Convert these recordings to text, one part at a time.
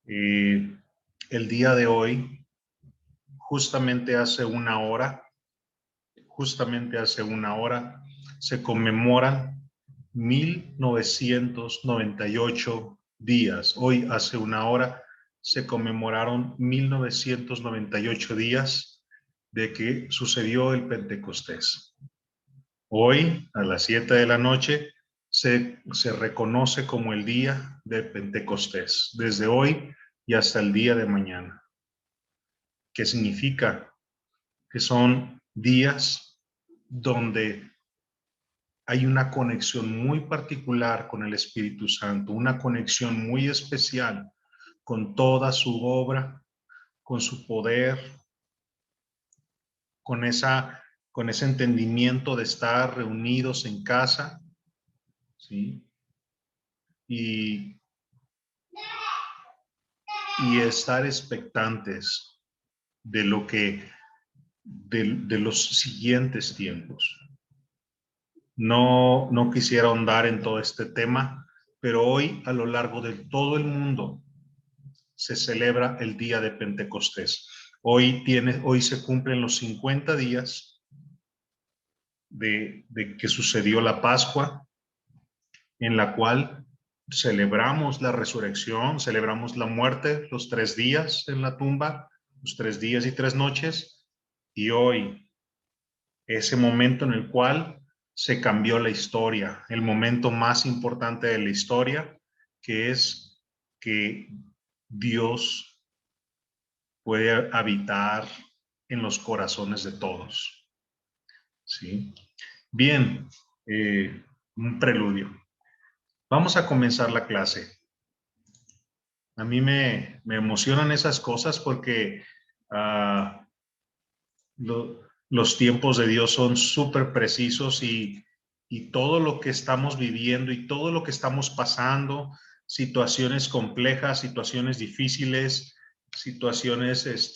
El día de hoy, justamente hace una hora, se conmemoran 1998 días. Hoy, hace una hora, se conmemoraron 1998 días de que sucedió el Pentecostés. Hoy, a las 7 de la noche, se reconoce como el día de Pentecostés, desde hoy y hasta el día de mañana. ¿Qué significa? Que son días donde hay una conexión muy particular con el Espíritu Santo, una conexión muy especial con toda su obra, con su poder, con ese entendimiento de estar reunidos en casa, ¿sí? Y estar expectantes de lo que de los siguientes tiempos. No quisiera ahondar en todo este tema, pero hoy, a lo largo de todo el mundo, se celebra el día de Pentecostés. Hoy se cumplen los 50 días de que sucedió la Pascua, en la cual celebramos la resurrección, celebramos la muerte, los 3 días en la tumba, los 3 días y 3 noches, y hoy, ese momento en el cual se cambió la historia, el momento más importante de la historia, que es que Dios puede habitar en los corazones de todos. ¿Sí? Bien, un preludio. Vamos a comenzar la clase. A mí me emocionan esas cosas porque los tiempos de Dios son súper precisos y todo lo que estamos viviendo y todo lo que estamos pasando, situaciones complejas, situaciones difíciles, situaciones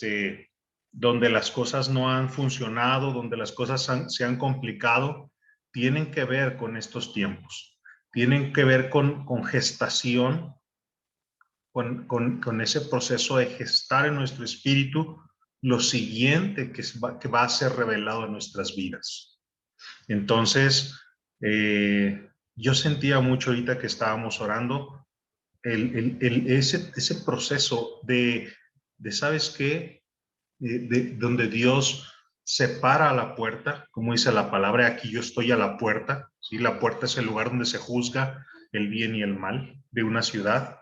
donde las cosas no han funcionado, donde las cosas se han complicado, tienen que ver con estos tiempos, tienen que ver con gestación, con ese proceso de gestar en nuestro espíritu lo siguiente que va a ser revelado en nuestras vidas. Entonces, yo sentía mucho ahorita que estábamos orando ese proceso ¿sabes qué? Donde Dios se para a la puerta, como dice la palabra, aquí yo estoy a la puerta, ¿sí? La puerta es el lugar donde se juzga el bien y el mal de una ciudad.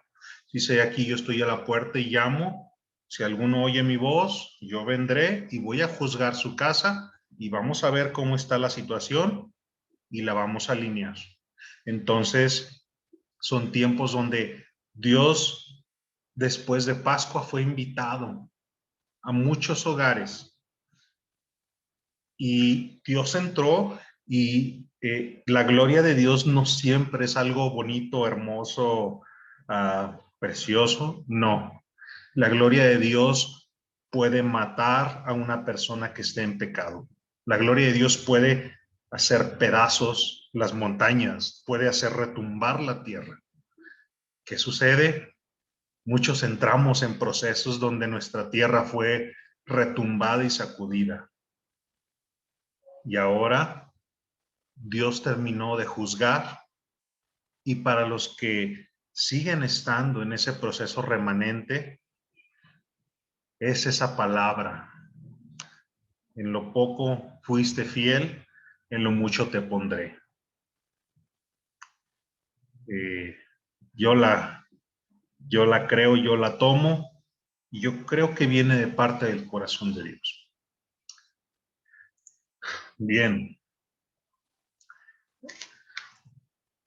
Dice, aquí yo estoy a la puerta y llamo, si alguno oye mi voz, yo vendré y voy a juzgar su casa y vamos a ver cómo está la situación y la vamos a alinear. Entonces, son tiempos donde Dios, después de Pascua, fue invitado a muchos hogares y Dios entró y la gloria de Dios no siempre es algo bonito, hermoso, precioso, no. La gloria de Dios puede matar a una persona que esté en pecado. La gloria de Dios puede hacer pedazos las montañas, puede hacer retumbar la tierra. ¿Qué sucede? Muchos entramos en procesos donde nuestra tierra fue retumbada y sacudida. Y ahora Dios terminó de juzgar, y para los que siguen estando en ese proceso remanente, es esa palabra: en lo poco fuiste fiel, en lo mucho te pondré. Eh, yo la creo, yo la tomo, y yo creo que viene de parte del corazón de Dios. Bien.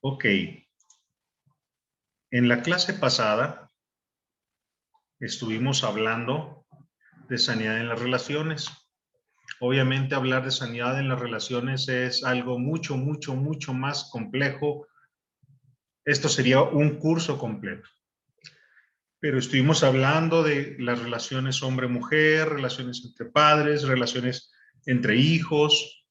Ok. En la clase pasada estuvimos hablando de sanidad en las relaciones. Obviamente, hablar de sanidad en las relaciones es algo mucho, mucho, mucho más complejo. Esto sería un curso completo. Pero estuvimos hablando de las relaciones hombre-mujer, relaciones entre padres, relaciones entre hijos,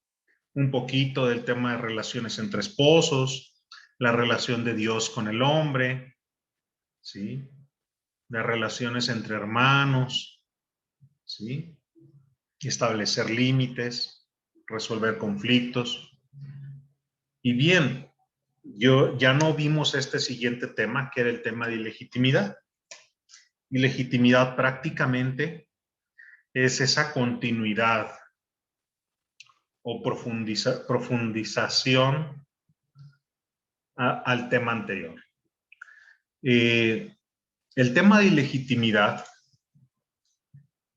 un poquito del tema de relaciones entre esposos, la relación de Dios con el hombre, ¿sí? de relaciones entre hermanos, ¿sí? Establecer límites, resolver conflictos. Y bien, ya no vimos este siguiente tema, que era el tema de ilegitimidad. Ilegitimidad prácticamente es esa continuidad o profundización al tema anterior. El tema de ilegitimidad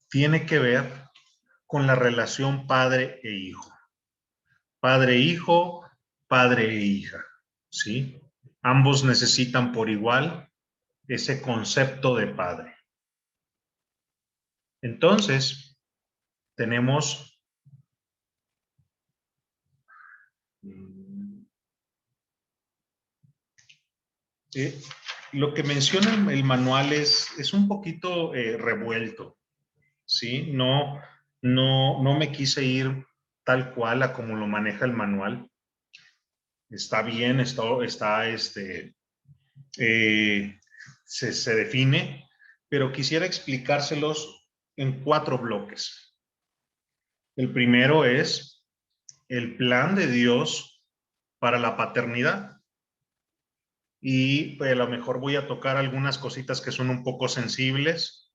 tiene que ver con la relación padre e hijo. Padre-hijo, padre e hija, ¿sí? Ambos necesitan por igual ese concepto de padre. Entonces, tenemos lo que menciona el manual es un poquito revuelto, ¿sí? No me quise ir tal cual a como lo maneja el manual. Está bien, se define, pero quisiera explicárselos en 4 bloques. El primero es el plan de Dios para la paternidad. Y pues, a lo mejor voy a tocar algunas cositas que son un poco sensibles.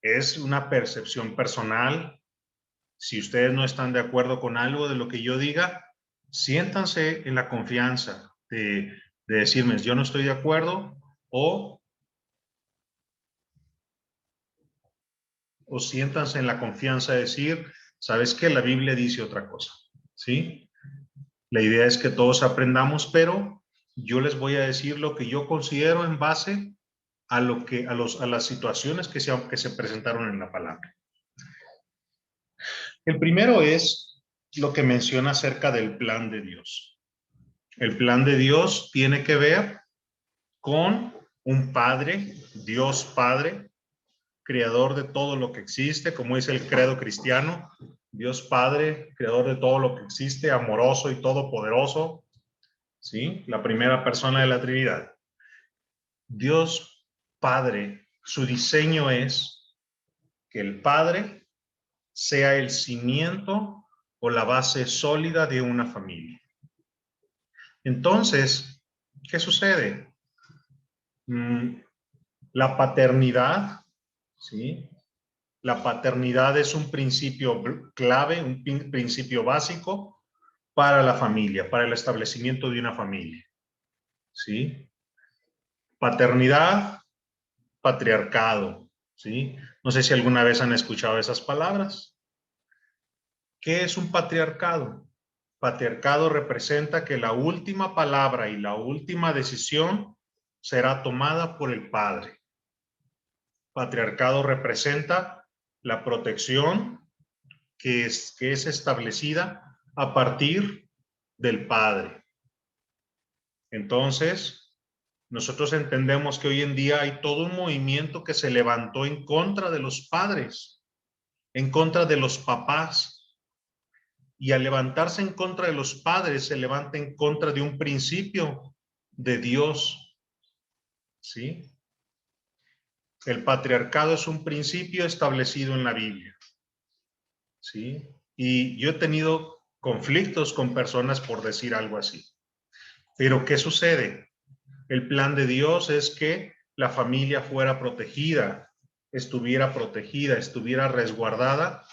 Es una percepción personal. Si ustedes no están de acuerdo con algo de lo que yo diga, siéntanse en la confianza de decirme, yo no estoy de acuerdo, o siéntanse en la confianza de decir, sabes que la Biblia dice otra cosa, ¿sí? La idea es que todos aprendamos, pero yo les voy a decir lo que yo considero en base a las situaciones que se presentaron en la palabra. El primero es lo que menciona acerca del plan de Dios. El plan de Dios tiene que ver con un Padre, Dios Padre, creador de todo lo que existe, como dice el credo cristiano, Dios Padre, creador de todo lo que existe, amoroso y todopoderoso, ¿sí? La primera persona de la Trinidad. Dios Padre, su diseño es que el Padre sea el cimiento o la base sólida de una familia. Entonces, ¿qué sucede? La paternidad, ¿sí? La paternidad es un principio clave, un principio básico para la familia, para el establecimiento de una familia, ¿sí? Paternidad, patriarcado, ¿sí? No sé si alguna vez han escuchado esas palabras. ¿Qué es un patriarcado? Patriarcado representa que la última palabra y la última decisión será tomada por el padre. Patriarcado representa la protección que es establecida a partir del padre. Entonces, nosotros entendemos que hoy en día hay todo un movimiento que se levantó en contra de los padres, en contra de los papás. Y al levantarse en contra de los padres, se levanta en contra de un principio de Dios, ¿sí? El patriarcado es un principio establecido en la Biblia, ¿sí? Y yo he tenido conflictos con personas por decir algo así. Pero ¿qué sucede? El plan de Dios es que la familia fuera protegida, estuviera resguardada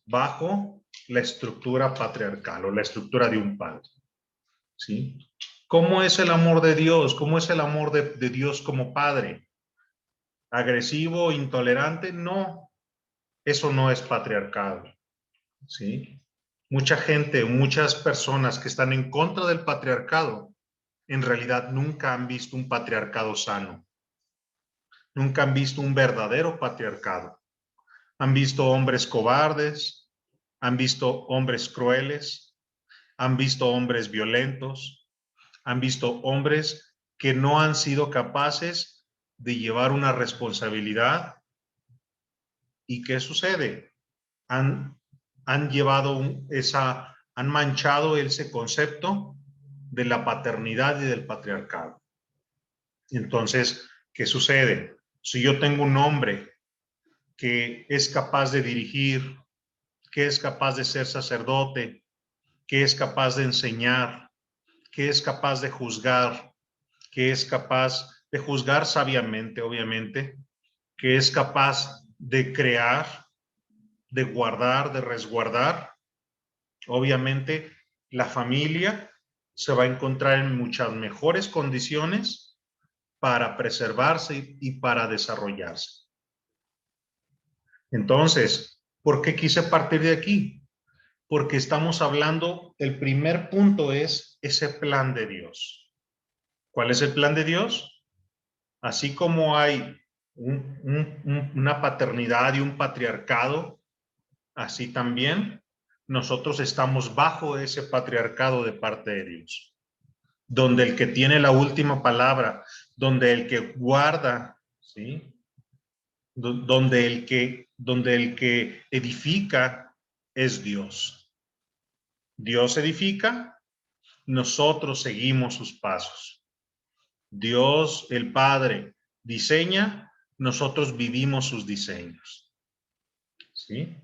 bajo la estructura patriarcal o la estructura de un padre, ¿sí? ¿Cómo es el amor de Dios? ¿Cómo es el amor de Dios como padre? ¿Agresivo, intolerante? No, eso no es patriarcado, ¿sí? Mucha gente, muchas personas que están en contra del patriarcado, en realidad nunca han visto un patriarcado sano. Nunca han visto un verdadero patriarcado. Han visto hombres cobardes, han visto hombres crueles, han visto hombres violentos, han visto hombres que no han sido capaces de llevar una responsabilidad. ¿Y qué sucede? Han manchado ese concepto de la paternidad y del patriarcado. Entonces, ¿Qué sucede? Si yo tengo un hombre que es capaz de dirigir, que es capaz de ser sacerdote, que es capaz de enseñar, que es capaz de juzgar, que es capaz de juzgar sabiamente, obviamente, que es capaz de crear, de guardar, de resguardar, obviamente la familia se va a encontrar en muchas mejores condiciones para preservarse y para desarrollarse. Entonces, ¿por qué quise partir de aquí? Porque estamos hablando, el primer punto es ese plan de Dios. ¿Cuál es el plan de Dios? Así como hay una paternidad y un patriarcado, así también nosotros estamos bajo ese patriarcado de parte de Dios, donde el que tiene la última palabra, donde el que guarda, ¿sí? Donde el que edifica es Dios. Dios edifica, nosotros seguimos sus pasos. Dios, el Padre, diseña, nosotros vivimos sus diseños. ¿Sí?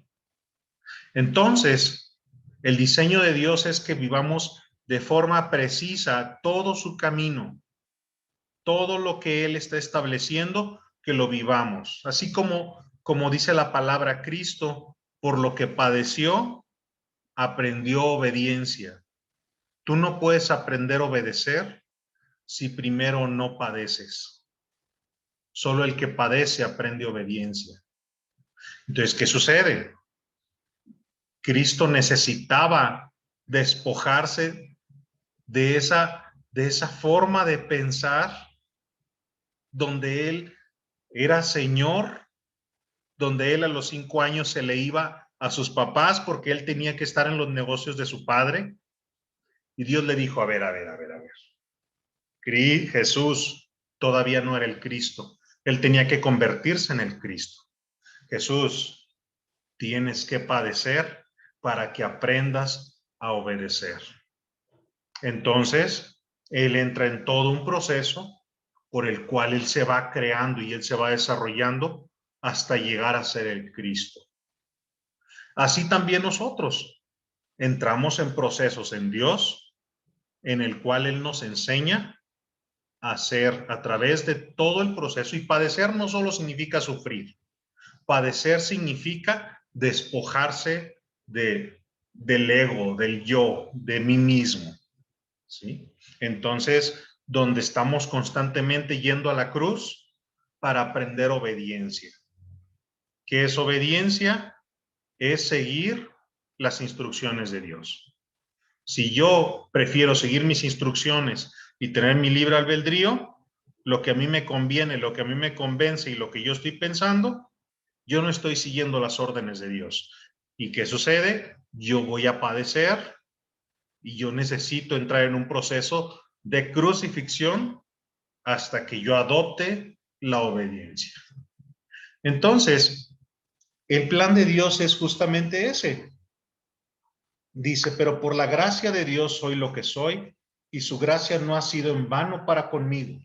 Entonces, el diseño de Dios es que vivamos de forma precisa todo su camino, todo lo que Él está estableciendo, que lo vivamos. Así como dice la palabra, Cristo, por lo que padeció, aprendió obediencia. Tú no puedes aprender a obedecer si primero no padeces. Solo el que padece aprende obediencia. Entonces, ¿qué sucede? Cristo necesitaba despojarse de esa forma de pensar donde Él era Señor, donde Él a los 5 años se le iba a sus papás porque Él tenía que estar en los negocios de su padre. Y Dios le dijo, a ver. Jesús todavía no era el Cristo. Él tenía que convertirse en el Cristo. Jesús, tienes que padecer para que aprendas a obedecer. Entonces, Él entra en todo un proceso por el cual Él se va creando y Él se va desarrollando hasta llegar a ser el Cristo. Así también nosotros entramos en procesos en Dios, en el cual Él nos enseña a hacer a través de todo el proceso. Y padecer no solo significa sufrir, padecer significa despojarse del ego, del yo, de mí mismo, ¿sí? Entonces, donde estamos constantemente yendo a la cruz para aprender obediencia. ¿Qué es obediencia? Es seguir las instrucciones de Dios. Si yo prefiero seguir mis instrucciones y tener mi libre albedrío, lo que a mí me conviene, lo que a mí me convence y lo que yo estoy pensando, yo no estoy siguiendo las órdenes de Dios. ¿Y qué sucede? Yo voy a padecer y yo necesito entrar en un proceso de crucifixión hasta que yo adopte la obediencia. Entonces, el plan de Dios es justamente ese. Dice, pero por la gracia de Dios soy lo que soy y su gracia no ha sido en vano para conmigo.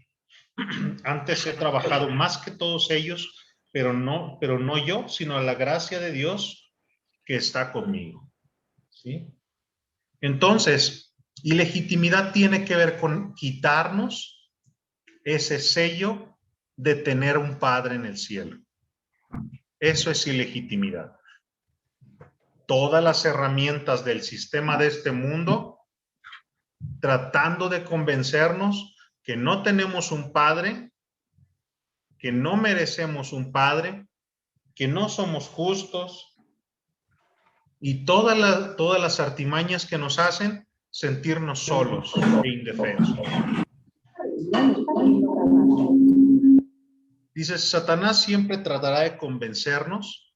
Antes he trabajado más que todos ellos, pero no yo, sino la gracia de Dios que está conmigo. ¿Sí? Entonces, ilegitimidad tiene que ver con quitarnos ese sello de tener un padre en el cielo. Eso es ilegitimidad. Todas las herramientas del sistema de este mundo tratando de convencernos que no tenemos un padre, que no merecemos un padre, que no somos justos y todas las artimañas que nos hacen sentirnos solos e indefensos. Dice, Satanás siempre tratará de convencernos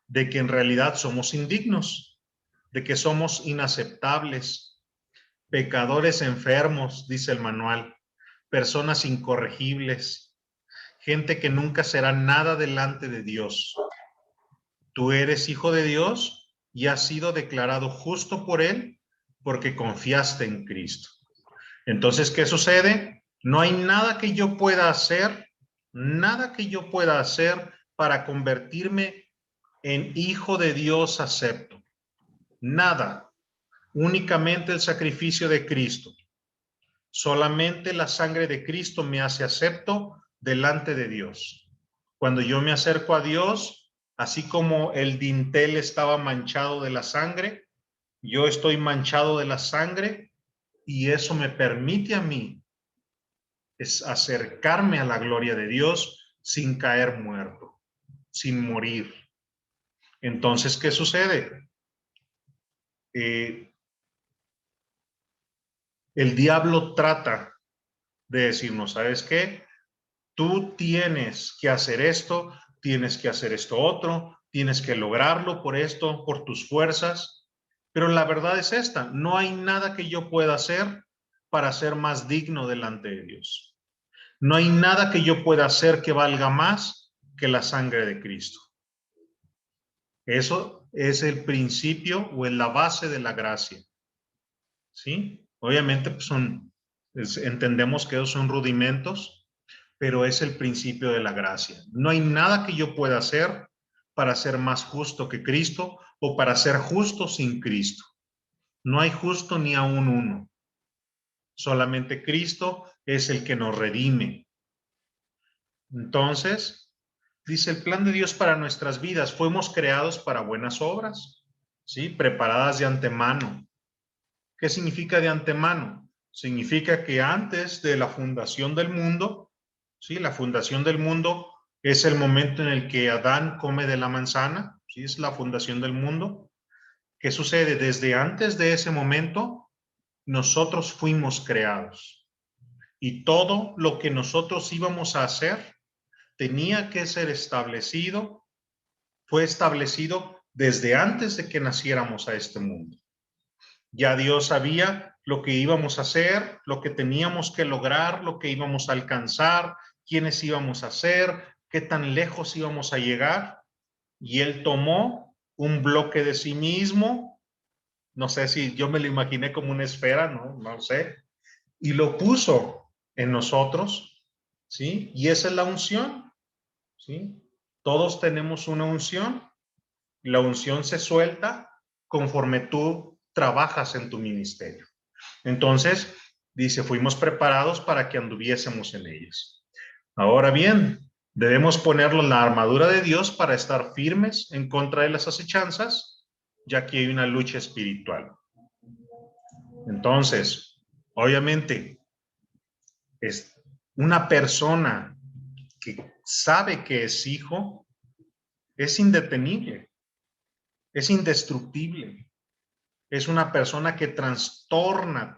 de que en realidad somos indignos, de que somos inaceptables, pecadores enfermos, dice el manual, personas incorregibles, gente que nunca será nada delante de Dios. Tú eres hijo de Dios y has sido declarado justo por Él porque confiaste en Cristo. Entonces, ¿qué sucede? No hay nada que yo pueda hacer, nada que yo pueda hacer para convertirme en hijo de Dios acepto. Nada, únicamente el sacrificio de Cristo. Solamente la sangre de Cristo me hace acepto delante de Dios. Cuando yo me acerco a Dios, así como el dintel estaba manchado de la sangre, yo estoy manchado de la sangre y eso me permite a mí es acercarme a la gloria de Dios sin caer muerto, sin morir. Entonces, ¿qué sucede? El diablo trata de decirnos, ¿sabes qué? Tú tienes que hacer esto, tienes que hacer esto otro, tienes que lograrlo por esto, por tus fuerzas. Pero la verdad es esta, no hay nada que yo pueda hacer para ser más digno delante de Dios. No hay nada que yo pueda hacer que valga más que la sangre de Cristo. Eso es el principio o es la base de la gracia. ¿Sí? Obviamente pues entendemos que esos son rudimentos, pero es el principio de la gracia. No hay nada que yo pueda hacer para ser más justo que Cristo o para ser justo sin Cristo. No hay justo ni aún uno. Solamente Cristo es el que nos redime. Entonces, dice el plan de Dios para nuestras vidas. Fuimos creados para buenas obras, ¿sí? Preparadas de antemano. ¿Qué significa de antemano? Significa que antes de la fundación del mundo, ¿sí? La fundación del mundo es el momento en el que Adán come de la manzana, ¿sí? Es la fundación del mundo. ¿Qué sucede? Desde antes de ese momento, nosotros fuimos creados. Y todo lo que nosotros íbamos a hacer tenía que ser establecido, fue establecido desde antes de que naciéramos a este mundo. Ya Dios sabía lo que íbamos a hacer, lo que teníamos que lograr, lo que íbamos a alcanzar, quiénes íbamos a ser, qué tan lejos íbamos a llegar. Y Él tomó un bloque de sí mismo, no sé si yo me lo imaginé como una esfera, no sé, y lo puso en nosotros, ¿sí? Y esa es la unción, ¿sí? Todos tenemos una unción. La unción se suelta conforme tú trabajas en tu ministerio. Entonces, dice, fuimos preparados para que anduviésemos en ellas. Ahora bien, debemos ponerlo en la armadura de Dios para estar firmes en contra de las acechanzas, ya que hay una lucha espiritual. Entonces, obviamente, es una persona que sabe que es hijo, es indetenible, es indestructible. Es una persona que trastorna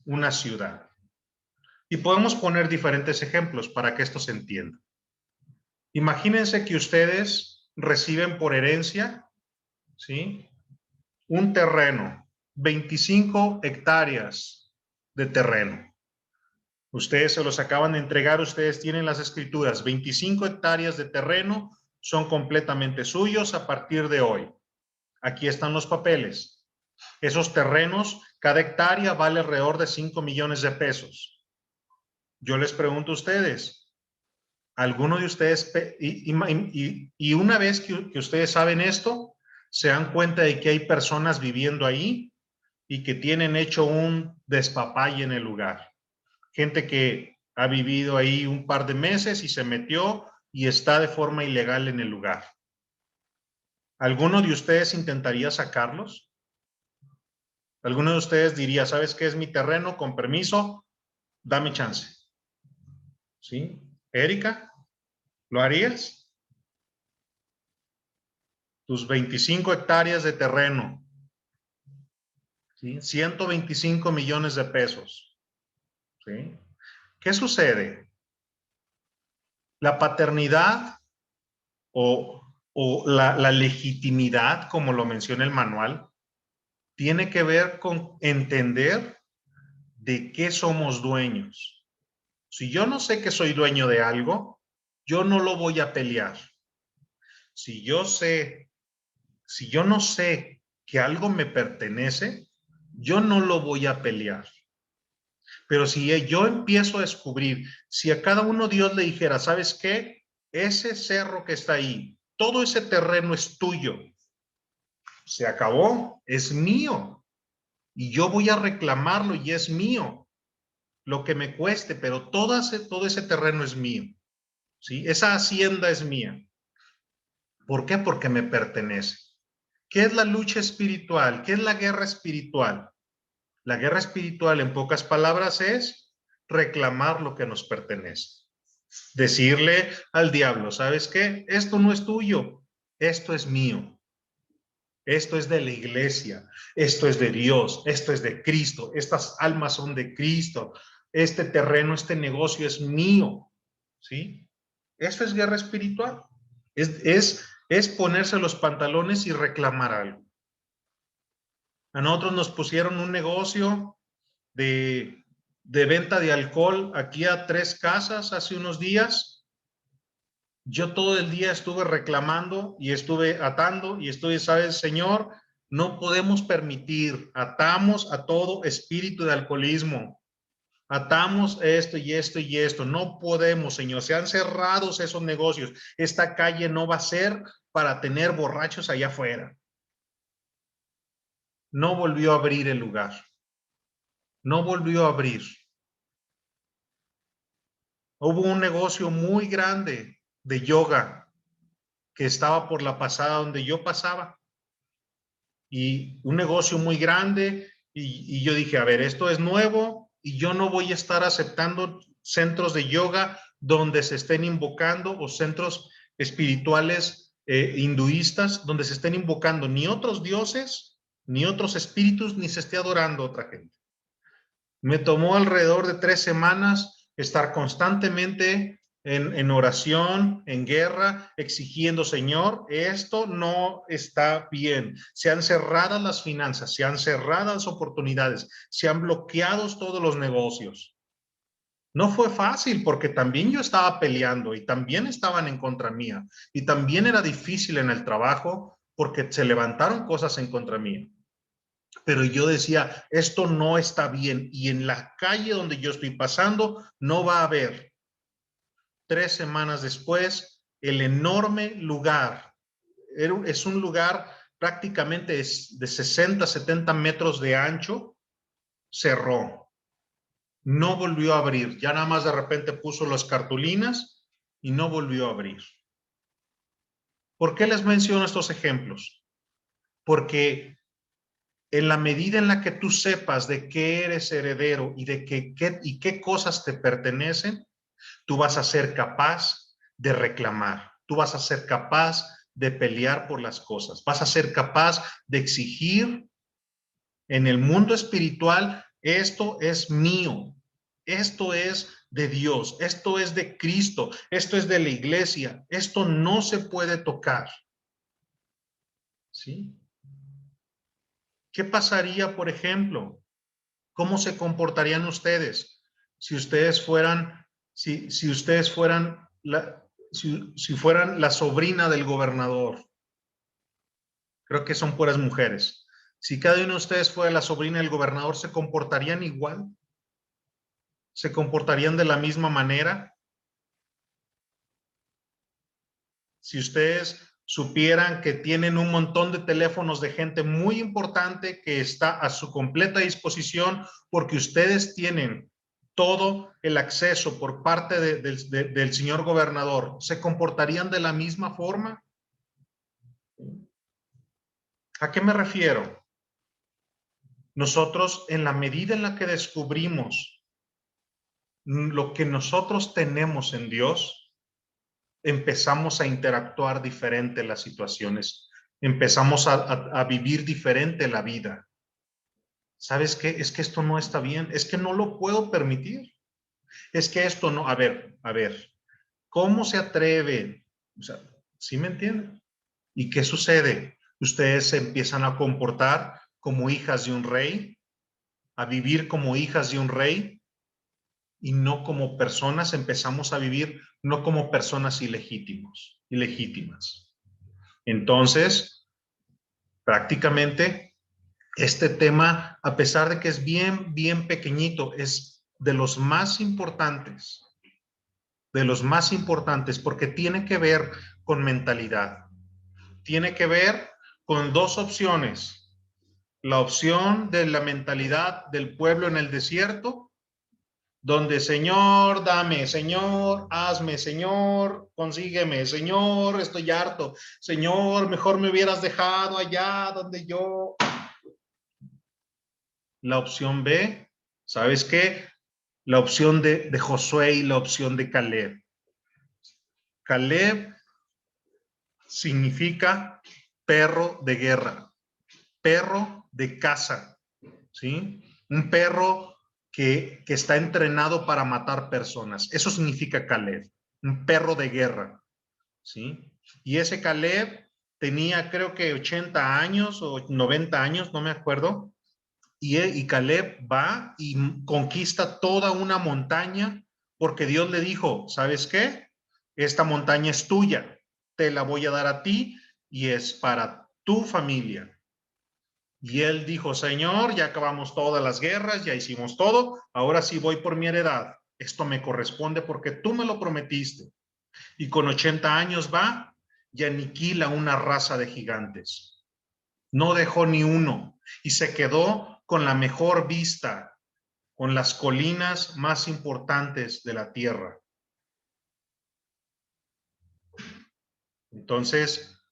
una ciudad. Y podemos poner diferentes ejemplos para que esto se entienda. Imagínense que ustedes reciben por herencia, ¿sí? Un terreno, 25 hectáreas de terreno. Ustedes se los acaban de entregar, ustedes tienen las escrituras, 25 hectáreas de terreno son completamente suyos a partir de hoy. Aquí están los papeles. Esos terrenos, cada hectárea vale alrededor de 5 millones de pesos. Yo les pregunto a ustedes, ¿alguno de ustedes, y una vez que ustedes saben esto, se dan cuenta de que hay personas viviendo ahí y que tienen hecho un despapalle en el lugar? Gente que ha vivido ahí un par de meses y se metió y está de forma ilegal en el lugar. ¿Alguno de ustedes intentaría sacarlos? ¿Alguno de ustedes diría, ¿sabes qué es mi terreno? Con permiso, dame chance. ¿Sí? Erika, ¿lo harías? Tus 25 hectáreas de terreno, ¿sí? 125 millones de pesos. ¿Sí? ¿Qué sucede? La paternidad o la legitimidad, como lo menciona el manual, tiene que ver con entender de qué somos dueños. Si yo no sé que soy dueño de algo, yo no lo voy a pelear. Si yo no sé que algo me pertenece, yo no lo voy a pelear. Pero si yo empiezo a descubrir, si a cada uno Dios le dijera, ¿sabes qué? Ese cerro que está ahí, todo ese terreno es tuyo. Se acabó, es mío. Y yo voy a reclamarlo y es mío. Lo que me cueste, pero todo ese terreno es mío. ¿Sí? Esa hacienda es mía. ¿Por qué? Porque me pertenece. ¿Qué es la lucha espiritual? ¿Qué es la guerra espiritual? La guerra espiritual, en pocas palabras, es reclamar lo que nos pertenece. Decirle al diablo, ¿sabes qué? Esto no es tuyo, esto es mío. Esto es de la iglesia, esto es de Dios, esto es de Cristo, estas almas son de Cristo, este terreno, este negocio es mío, ¿sí? Eso es guerra espiritual, es ponerse los pantalones y reclamar algo. A nosotros nos pusieron un negocio de venta de alcohol aquí a 3 casas hace unos días. Yo todo el día estuve reclamando y estuve atando y estuve, ¿sabes, Señor? No podemos permitir, atamos a todo espíritu de alcoholismo, atamos esto y esto y esto, no podemos, Señor, se han cerrado esos negocios, esta calle no va a ser para tener borrachos allá afuera. No volvió a abrir el lugar, no volvió a abrir. Hubo un negocio muy grande de yoga que estaba por la pasada donde yo pasaba y un negocio muy grande y yo dije, a ver, esto es nuevo y yo no voy a estar aceptando centros de yoga donde se estén invocando o centros espirituales hinduistas donde se estén invocando ni otros dioses, ni otros espíritus, ni se esté adorando a otra gente. Me tomó alrededor de 3 semanas estar constantemente en oración, en guerra, exigiendo, Señor, esto no está bien. Se han cerrado las finanzas, se han cerrado las oportunidades, se han bloqueado todos los negocios. No fue fácil porque también yo estaba peleando y también estaban en contra mía y también era difícil en el trabajo porque se levantaron cosas en contra mía. Pero yo decía, esto no está bien y en la calle donde yo estoy pasando no va a haber. 3 semanas después, el enorme lugar, es un lugar prácticamente de 60, 70 metros de ancho, cerró. No volvió a abrir, ya nada más de repente puso las cartulinas y no volvió a abrir. ¿Por qué les menciono estos ejemplos? Porque en la medida en la que tú sepas de qué eres heredero y de qué cosas te pertenecen, tú vas a ser capaz de reclamar, tú vas a ser capaz de pelear por las cosas, vas a ser capaz de exigir en el mundo espiritual, esto es mío, esto es de Dios, esto es de Cristo, esto es de la iglesia, esto no se puede tocar. ¿Sí? ¿Qué pasaría, por ejemplo? ¿Cómo se comportarían ustedes si ustedes fueran, si ustedes fueran si fueran la sobrina del gobernador? Creo que son puras mujeres. Si cada uno de ustedes fuera la sobrina del gobernador, ¿se comportarían igual? ¿Se comportarían de la misma manera? Si ustedes supieran que tienen un montón de teléfonos de gente muy importante que está a su completa disposición porque ustedes tienen todo el acceso por parte del señor gobernador, ¿se comportarían de la misma forma? ¿A qué me refiero? Nosotros, en la medida en la que descubrimos lo que nosotros tenemos en Dios, empezamos a interactuar diferente las situaciones, empezamos a vivir diferente la vida. ¿Sabes qué? Es que esto no está bien, es que no lo puedo permitir. Es que esto no, a ver, ¿cómo se atreven? O sea, ¿sí me entienden? ¿Y qué sucede? Ustedes se empiezan a comportar como hijas de un rey, a vivir como hijas de un rey y no como personas, empezamos a vivir no como personas ilegítimas. Entonces, prácticamente este tema, a pesar de que es bien pequeñito, es de los más importantes, porque tiene que ver con mentalidad. Tiene que ver con dos opciones. La opción de la mentalidad del pueblo en el desierto, donde Señor, dame, Señor, hazme, Señor, consígueme, Señor, estoy harto, Señor, mejor me hubieras dejado allá donde yo. La opción B, ¿sabes qué? La opción de Josué y la opción de Caleb. Caleb significa perro de guerra, perro de caza, ¿sí? Un perro que está entrenado para matar personas. Eso significa Caleb, un perro de guerra, ¿sí? Y ese Caleb tenía creo que 80 años o 90 años, no me acuerdo, y Caleb va y conquista toda una montaña porque Dios le dijo, ¿sabes qué? Esta montaña es tuya, te la voy a dar a ti y es para tu familia. Y él dijo, Señor, ya acabamos todas las guerras, ya hicimos todo, ahora sí voy por mi heredad. Esto me corresponde porque tú me lo prometiste. Y con 80 años va y aniquila una raza de gigantes. No dejó ni uno y se quedó con la mejor vista, con las colinas más importantes de la tierra. Entonces,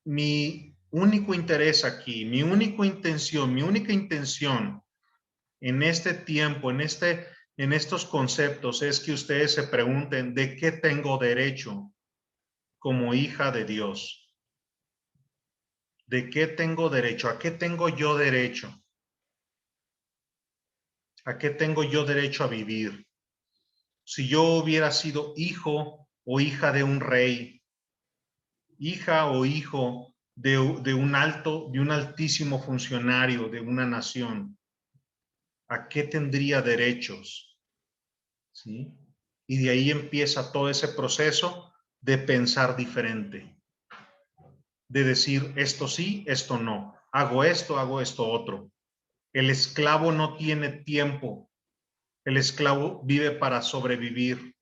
mi único interés aquí, mi única intención en este tiempo, en estos conceptos es que ustedes se pregunten de qué tengo derecho como hija de Dios. ¿De qué tengo derecho? ¿A qué tengo yo derecho? ¿A qué tengo yo derecho a vivir? Si yo hubiera sido hijo o hija de un rey, hija o hijo de un altísimo funcionario de una nación, ¿a qué tendría derechos? ¿Sí? Y de ahí empieza todo ese proceso de pensar diferente, de decir esto sí, esto no, hago esto otro. El esclavo no tiene tiempo, el esclavo vive para sobrevivir.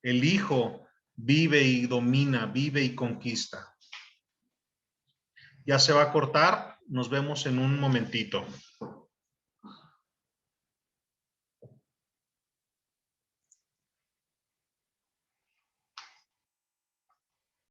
El hijo vive y domina, vive y conquista. Ya se va a cortar, nos vemos en un momentito.